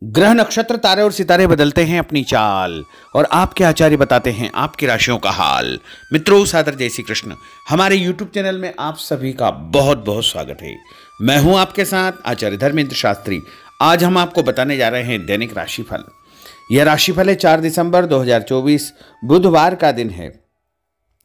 ग्रह नक्षत्र तारे और सितारे बदलते हैं अपनी चाल और आपके आचार्य बताते हैं आपकी राशियों का हाल। मित्रों, सादर जय श्री कृष्ण। हमारे YouTube चैनल में आप सभी का बहुत बहुत स्वागत है। मैं हूं आपके साथ आचार्य धर्मेंद्र शास्त्री। आज हम आपको बताने जा रहे हैं दैनिक राशिफल। यह राशिफल है 4 दिसंबर 2024 बुधवार का दिन है।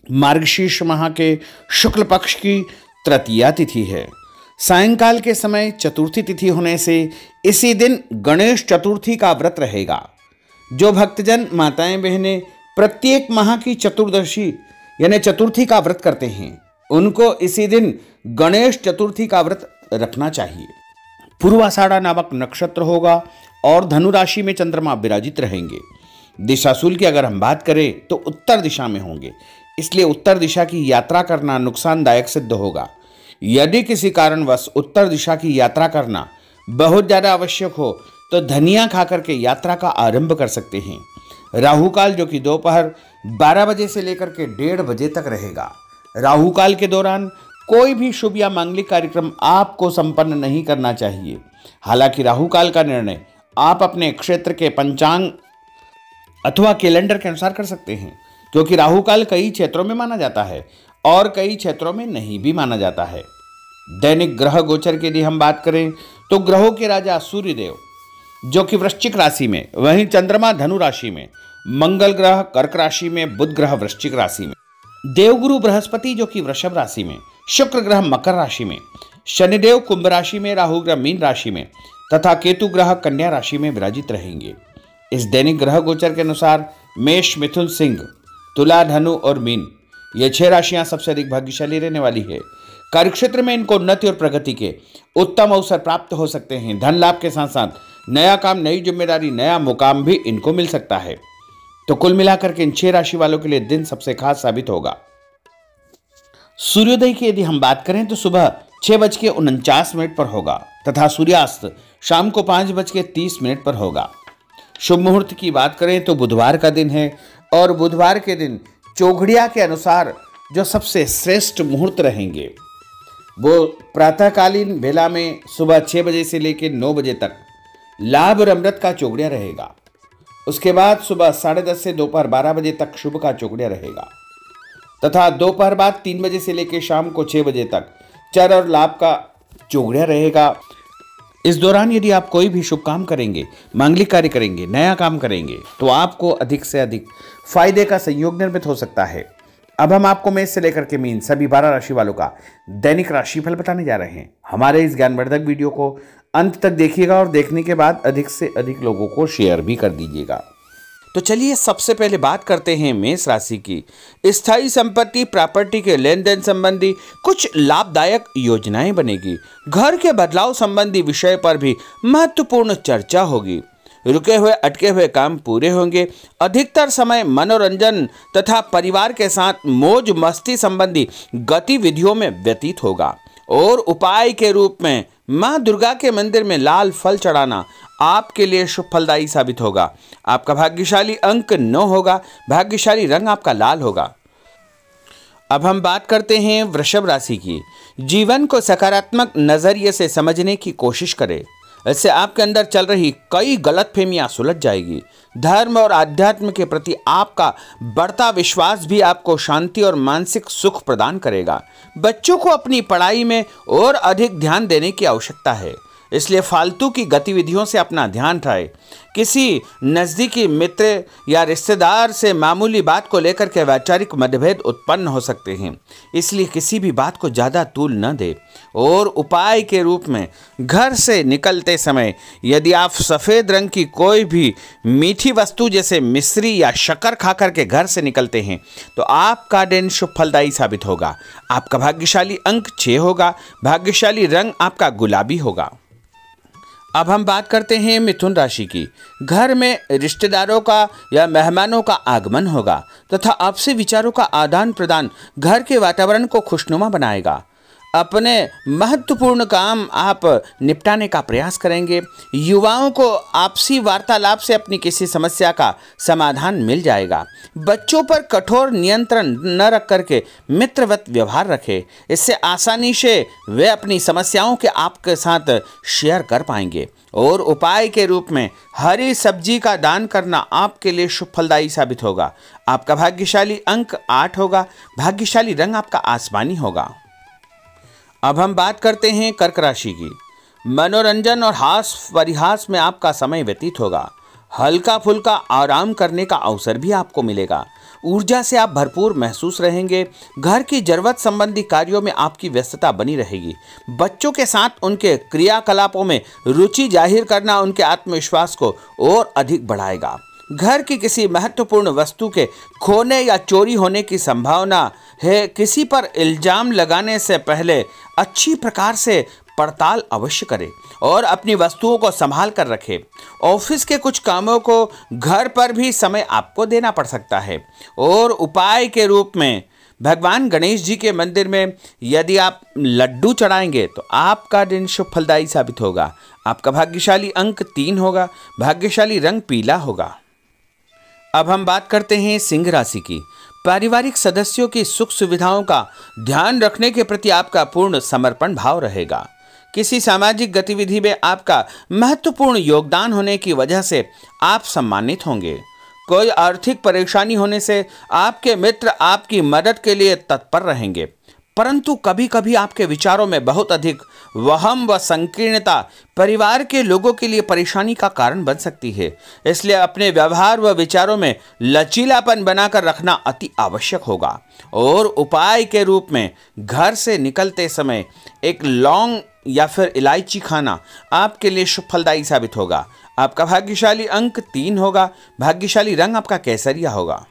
मार्गशीर्ष माह के शुक्ल पक्ष की तृतीया तिथि है। सायंकाल के समय चतुर्थी तिथि होने से इसी दिन गणेश चतुर्थी का व्रत रहेगा। जो भक्तजन माताएं बहनें प्रत्येक माह की चतुर्दशी यानी चतुर्थी का व्रत करते हैं, उनको इसी दिन गणेश चतुर्थी का व्रत रखना चाहिए। पूर्वाषाढ़ा नामक नक्षत्र होगा और धनु राशि में चंद्रमा विराजित रहेंगे। दिशाशूल की अगर हम बात करें तो उत्तर दिशा में होंगे, इसलिए उत्तर दिशा की यात्रा करना नुकसानदायक सिद्ध होगा। यदि किसी कारणवश उत्तर दिशा की यात्रा करना बहुत ज्यादा आवश्यक हो तो धनिया खाकर के यात्रा का आरंभ कर सकते हैं। राहु काल जो कि दोपहर 12 बजे से लेकर के 1:30 बजे तक रहेगा। राहु काल के दौरान कोई भी शुभ या मांगलिक कार्यक्रम आपको संपन्न नहीं करना चाहिए। हालांकि राहु काल का निर्णय आप अपने क्षेत्र के पंचांग अथवा कैलेंडर के अनुसार कर सकते हैं, क्योंकि राहु काल कई क्षेत्रों में माना जाता है और कई क्षेत्रों में नहीं भी माना जाता है। दैनिक ग्रह गोचर के लिए हम बात करें तो ग्रहों के राजा सूर्यदेव जो कि वृश्चिक राशि में, वहीं चंद्रमा धनु राशि में, मंगल ग्रह कर्क राशि में, बुध ग्रह वृश्चिक राशि में, देवगुरु बृहस्पति जो कि वृषभ राशि में, शुक्र ग्रह मकर राशि में, शनिदेव कुंभ राशि में, राहु ग्रह मीन राशि में तथा केतु ग्रह कन्या राशि में विराजित रहेंगे। इस दैनिक ग्रह गोचर के अनुसार मेष, मिथुन, सिंह, तुला, धनु और मीन ये 6 राशियां सबसे अधिक भाग्यशाली रहने वाली है। कार्यक्षेत्र में इनको उन्नति और प्रगति के उत्तम अवसर प्राप्त हो सकते हैं। धन लाभ के साथ साथ नया काम, नई जिम्मेदारी, नया मुकाम भी इनको मिल सकता है। तो कुल मिलाकर के इन 6 राशि वालों के लिए दिन सबसे खास साबित होगा। सूर्योदय की यदि हम बात करें तो सुबह 6:49 पर होगा तथा सूर्यास्त शाम को 5:30 पर होगा। शुभ मुहूर्त की बात करें तो बुधवार का दिन है और बुधवार के दिन चौघड़िया के अनुसार जो सबसे श्रेष्ठ मुहूर्त रहेंगे वो प्रातःकालीन बेला में सुबह 6 बजे से लेकर 9 बजे तक लाभ और अमृत का चौघड़िया रहेगा। उसके बाद सुबह 10:30 से दोपहर 12 बजे तक शुभ का चौघड़िया रहेगा तथा दोपहर बाद 3 बजे से लेकर शाम को 6 बजे तक चर और लाभ का चौघड़िया रहेगा। इस दौरान यदि आप कोई भी शुभ काम करेंगे, मांगलिक कार्य करेंगे, नया काम करेंगे तो आपको अधिक से अधिक फायदे का संयोग निर्मित हो सकता है। अब हम आपको मेष से लेकर के मीन सभी 12 राशि वालों का दैनिक राशिफल बताने जा रहे हैं। हमारे इस ज्ञानवर्धक वीडियो को अंत तक देखिएगा और देखने के बाद अधिक से अधिक लोगों को शेयर भी कर दीजिएगा। तो चलिए सबसे पहले बात करते हैं मेष राशि की। स्थायी संपत्ति, प्रॉपर्टी के लेन देन संबंधी कुछ लाभदायक योजनाएं बनेगी। घर के बदलाव संबंधी विषय पर भी महत्वपूर्ण चर्चा होगी। रुके हुए अटके हुए काम पूरे होंगे। अधिकतर समय मनोरंजन तथा परिवार के साथ मौज मस्ती संबंधी गतिविधियों में व्यतीत होगा और उपाय के रूप में मां दुर्गा के मंदिर में लाल फल चढ़ाना आपके लिए शुभ फलदायी साबित होगा। आपका भाग्यशाली अंक 9 होगा। भाग्यशाली रंग आपका लाल होगा। अब हम बात करते हैं वृषभ राशि की। जीवन को सकारात्मक नजरिए से समझने की कोशिश करें, इससे आपके अंदर चल रही कई गलतफहमियां सुलझ जाएगी। धर्म और आध्यात्म के प्रति आपका बढ़ता विश्वास भी आपको शांति और मानसिक सुख प्रदान करेगा। बच्चों को अपनी पढ़ाई में और अधिक ध्यान देने की आवश्यकता है, इसलिए फालतू की गतिविधियों से अपना ध्यान हटाएं। किसी नज़दीकी मित्र या रिश्तेदार से मामूली बात को लेकर के वैचारिक मतभेद उत्पन्न हो सकते हैं, इसलिए किसी भी बात को ज़्यादा तूल न दे। और उपाय के रूप में घर से निकलते समय यदि आप सफ़ेद रंग की कोई भी मीठी वस्तु जैसे मिश्री या शक्कर खा करके घर से निकलते हैं तो आपका दिन शुभ फलदायी साबित होगा। आपका भाग्यशाली अंक 6 होगा। भाग्यशाली रंग आपका गुलाबी होगा। अब हम बात करते हैं मिथुन राशि की। घर में रिश्तेदारों का या मेहमानों का आगमन होगा तथा आपसी विचारों का आदान प्रदान घर के वातावरण को खुशनुमा बनाएगा। अपने महत्वपूर्ण काम आप निपटाने का प्रयास करेंगे। युवाओं को आपसी वार्तालाप से अपनी किसी समस्या का समाधान मिल जाएगा। बच्चों पर कठोर नियंत्रण न रख करके मित्रवत व्यवहार रखें। इससे आसानी से वे अपनी समस्याओं के आपके साथ शेयर कर पाएंगे। और उपाय के रूप में हरी सब्जी का दान करना आपके लिए शुभ फलदायी साबित होगा। आपका भाग्यशाली अंक 8 होगा। भाग्यशाली रंग आपका आसमानी होगा। अब हम बात करते हैं कर्क राशि की। मनोरंजन और हास परिहास में आपका समय व्यतीत होगा। हल्का फुल्का आराम करने का अवसर भी आपको मिलेगा। ऊर्जा से आप भरपूर महसूस रहेंगे। घर की जरूरत संबंधी कार्यों में आपकी व्यस्तता बनी रहेगी। बच्चों के साथ उनके क्रियाकलापों में रुचि जाहिर करना उनके आत्मविश्वास को और अधिक बढ़ाएगा। घर की किसी महत्वपूर्ण वस्तु के खोने या चोरी होने की संभावना है। किसी पर इल्जाम लगाने से पहले अच्छी प्रकार से पड़ताल अवश्य करें और अपनी वस्तुओं को संभाल कर रखें। ऑफिस के कुछ कामों को घर पर भी समय आपको देना पड़ सकता है। और उपाय के रूप में भगवान गणेश जी के मंदिर में यदि आप लड्डू चढ़ाएंगे तो आपका दिन शुभ फलदायी साबित होगा। आपका भाग्यशाली अंक 3 होगा। भाग्यशाली रंग पीला होगा। अब हम बात करते हैं सिंह राशि की। पारिवारिक सदस्यों की सुख सुविधाओं का ध्यान रखने के प्रति आपका पूर्ण समर्पण भाव रहेगा। किसी सामाजिक गतिविधि में आपका महत्वपूर्ण योगदान होने की वजह से आप सम्मानित होंगे। कोई आर्थिक परेशानी होने से आपके मित्र आपकी मदद के लिए तत्पर रहेंगे, परंतु कभी कभी आपके विचारों में बहुत अधिक वहम व संकीर्णता परिवार के लोगों के लिए परेशानी का कारण बन सकती है। इसलिए अपने व्यवहार व विचारों में लचीलापन बनाकर रखना अति आवश्यक होगा। और उपाय के रूप में घर से निकलते समय एक लौंग या फिर इलायची खाना आपके लिए शुभ फलदायी साबित होगा। आपका भाग्यशाली अंक 3 होगा। भाग्यशाली रंग आपका केसरिया होगा।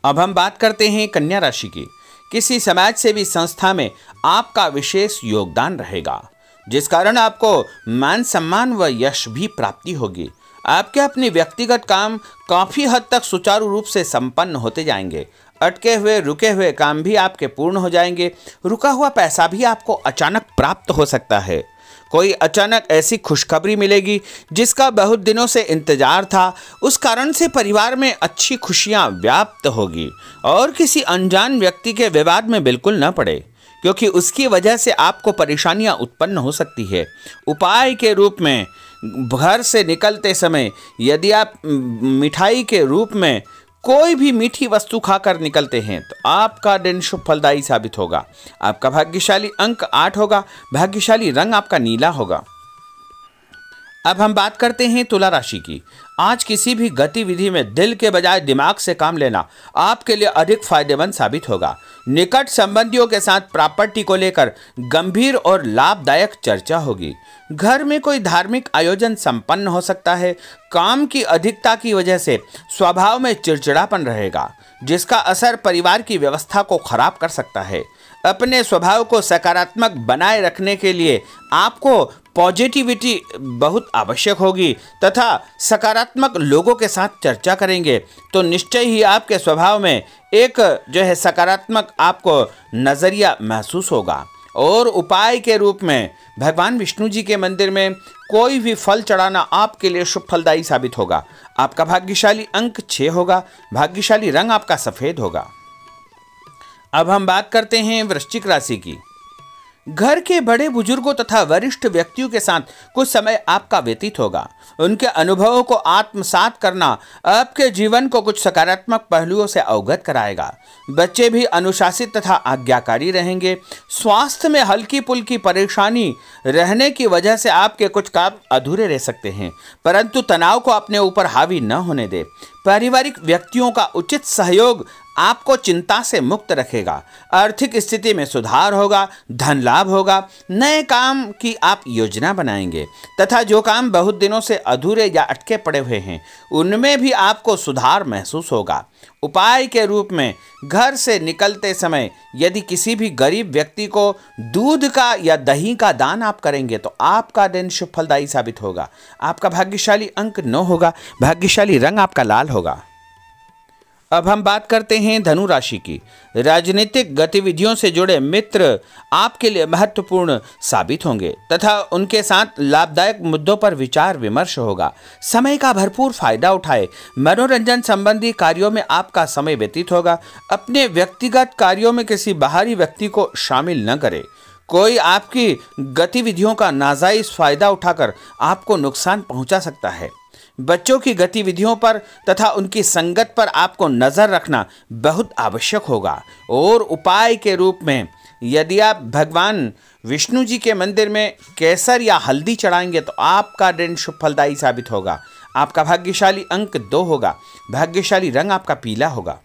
अब हम बात करते हैं कन्या राशि की। किसी समाज सेवी संस्था में आपका विशेष योगदान रहेगा, जिस कारण आपको मान सम्मान व यश भी प्राप्ति होगी। आपके अपने व्यक्तिगत काम काफ़ी हद तक सुचारू रूप से संपन्न होते जाएंगे। अटके हुए रुके हुए काम भी आपके पूर्ण हो जाएंगे। रुका हुआ पैसा भी आपको अचानक प्राप्त हो सकता है। कोई अचानक ऐसी खुशखबरी मिलेगी जिसका बहुत दिनों से इंतजार था। उस कारण से परिवार में अच्छी खुशियां व्याप्त होगी। और किसी अनजान व्यक्ति के विवाद में बिल्कुल न पड़े, क्योंकि उसकी वजह से आपको परेशानियां उत्पन्न हो सकती है। उपाय के रूप में घर से निकलते समय यदि आप मिठाई के रूप में कोई भी मीठी वस्तु खाकर निकलते हैं तो आपका दिन शुभ फलदायी साबित होगा। आपका भाग्यशाली अंक 8 होगा। भाग्यशाली रंग आपका नीला होगा। अब हम बात करते हैं तुला राशि की। आज किसी भी गतिविधि में दिल के बजाय दिमाग से काम लेना आपके लिए अधिक फायदेमंद साबित होगा। निकट संबंधियों के साथ प्रॉपर्टी को लेकर गंभीर और लाभदायक चर्चा होगी। घर में कोई धार्मिक आयोजन संपन्न हो सकता है। काम की अधिकता की वजह से स्वभाव में चिड़चिड़ापन रहेगा, जिसका असर परिवार की व्यवस्था को खराब कर सकता है। अपने स्वभाव को सकारात्मक बनाए रखने के लिए आपको पॉजिटिविटी बहुत आवश्यक होगी तथा सकारात्मक लोगों के साथ चर्चा करेंगे तो निश्चय ही आपके स्वभाव में एक सकारात्मक आपको नज़रिया महसूस होगा। और उपाय के रूप में भगवान विष्णु जी के मंदिर में कोई भी फल चढ़ाना आपके लिए शुभ फलदायी साबित होगा। आपका भाग्यशाली अंक 6 होगा। भाग्यशाली रंग आपका सफ़ेद होगा। अब हम बात करते हैं वृश्चिक राशि की। घर के बड़े बुजुर्गों तथा वरिष्ठ व्यक्तियों के साथ कुछ समय आपका व्यतीत होगा। उनके अनुभवों को आत्मसात करना आपके जीवन को कुछ सकारात्मक पहलुओं से अवगत कराएगा। बच्चे भी अनुशासित तथा आज्ञाकारी रहेंगे। स्वास्थ्य में हल्की पुल्की परेशानी रहने की वजह से आपके कुछ काम अधूरे रह सकते हैं, परंतु तनाव को अपने ऊपर हावी न होने दें। पारिवारिक व्यक्तियों का उचित सहयोग आपको चिंता से मुक्त रखेगा। आर्थिक स्थिति में सुधार होगा। धन लाभ होगा। नए काम की आप योजना बनाएंगे तथा जो काम बहुत दिनों से अधूरे या अटके पड़े हुए हैं उनमें भी आपको सुधार महसूस होगा। उपाय के रूप में घर से निकलते समय यदि किसी भी गरीब व्यक्ति को दूध का या दही का दान आप करेंगे तो आपका दिन शुभ फलदायी साबित होगा। आपका भाग्यशाली अंक 9 होगा। भाग्यशाली रंग आपका लाल होगा। अब हम बात करते हैं धनु राशि की। राजनीतिक गतिविधियों से जुड़े मित्र आपके लिए महत्वपूर्ण साबित होंगे तथा उनके साथ लाभदायक मुद्दों पर विचार विमर्श होगा। समय का भरपूर फायदा उठाए। मनोरंजन संबंधी कार्यों में आपका समय व्यतीत होगा। अपने व्यक्तिगत कार्यों में किसी बाहरी व्यक्ति को शामिल न करें। कोई आपकी गतिविधियों का नाजायज फायदा उठाकर आपको नुकसान पहुंचा सकता है। बच्चों की गतिविधियों पर तथा उनकी संगत पर आपको नजर रखना बहुत आवश्यक होगा। और उपाय के रूप में यदि आप भगवान विष्णु जी के मंदिर में केसर या हल्दी चढ़ाएंगे तो आपका दिन शुभ फलदायी साबित होगा। आपका भाग्यशाली अंक 2 होगा। भाग्यशाली रंग आपका पीला होगा।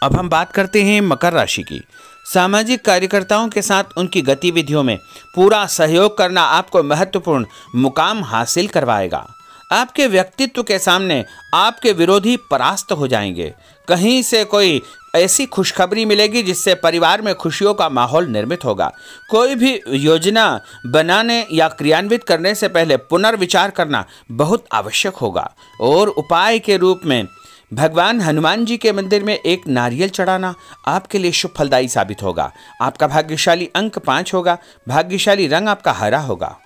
अब हम बात करते हैं मकर राशि की। सामाजिक कार्यकर्ताओं के साथ उनकी गतिविधियों में पूरा सहयोग करना आपको महत्वपूर्ण मुकाम हासिल करवाएगा। आपके व्यक्तित्व के सामने आपके विरोधी परास्त हो जाएंगे। कहीं से कोई ऐसी खुशखबरी मिलेगी जिससे परिवार में खुशियों का माहौल निर्मित होगा। कोई भी योजना बनाने या क्रियान्वित करने से पहले पुनर्विचार करना बहुत आवश्यक होगा। और उपाय के रूप में भगवान हनुमान जी के मंदिर में एक नारियल चढ़ाना आपके लिए शुभ फलदायी साबित होगा। आपका भाग्यशाली अंक 5 होगा। भाग्यशाली रंग आपका हरा होगा।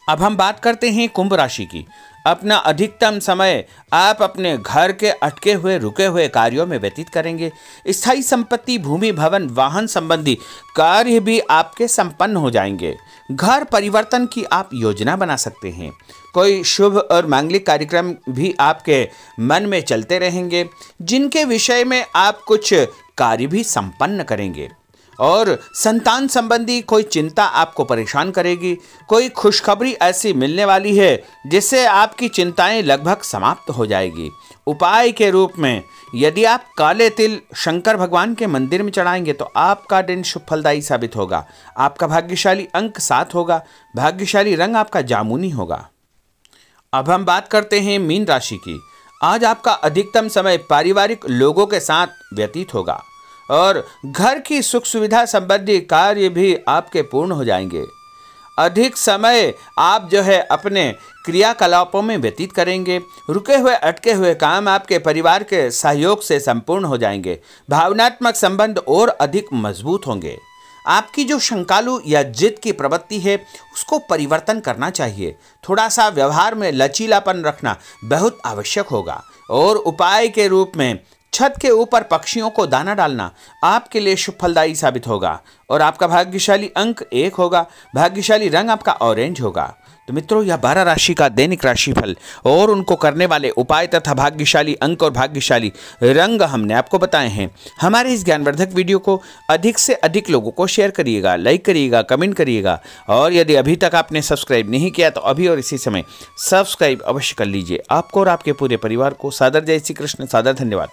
अब हम बात करते हैं कुंभ राशि की। अपना अधिकतम समय आप अपने घर के अटके हुए रुके हुए कार्यों में व्यतीत करेंगे। स्थायी संपत्ति, भूमि, भवन, वाहन संबंधी कार्य भी आपके संपन्न हो जाएंगे। घर परिवर्तन की आप योजना बना सकते हैं। कोई शुभ और मांगलिक कार्यक्रम भी आपके मन में चलते रहेंगे, जिनके विषय में आप कुछ कार्य भी संपन्न करेंगे। और संतान संबंधी कोई चिंता आपको परेशान करेगी। कोई खुशखबरी ऐसी मिलने वाली है जिससे आपकी चिंताएं लगभग समाप्त हो जाएगी। उपाय के रूप में यदि आप काले तिल शंकर भगवान के मंदिर में चढ़ाएंगे तो आपका दिन शुभ फलदायी साबित होगा। आपका भाग्यशाली अंक 7 होगा। भाग्यशाली रंग आपका जामुनी होगा। अब हम बात करते हैं मीन राशि की। आज आपका अधिकतम समय पारिवारिक लोगों के साथ व्यतीत होगा और घर की सुख सुविधा संबंधी कार्य भी आपके पूर्ण हो जाएंगे। अधिक समय आप अपने क्रियाकलापों में व्यतीत करेंगे। रुके हुए अटके हुए काम आपके परिवार के सहयोग से संपूर्ण हो जाएंगे। भावनात्मक संबंध और अधिक मजबूत होंगे। आपकी जो शंकालु या जिद की प्रवृत्ति है उसको परिवर्तन करना चाहिए। थोड़ा सा व्यवहार में लचीलापन रखना बहुत आवश्यक होगा। और उपाय के रूप में छत के ऊपर पक्षियों को दाना डालना आपके लिए शुभ फलदायी साबित होगा। और आपका भाग्यशाली अंक 1 होगा। भाग्यशाली रंग आपका ऑरेंज होगा। तो मित्रों, यह 12 राशि का दैनिक राशिफल और उनको करने वाले उपाय तथा भाग्यशाली अंक और भाग्यशाली रंग हमने आपको बताए हैं। हमारे इस ज्ञानवर्धक वीडियो को अधिक से अधिक लोगों को शेयर करिएगा, लाइक करिएगा, कमेंट करिएगा। और यदि अभी तक आपने सब्सक्राइब नहीं किया तो अभी और इसी समय सब्सक्राइब अवश्य कर लीजिए। आपको और आपके पूरे परिवार को सादर जय श्री कृष्ण, सादर धन्यवाद।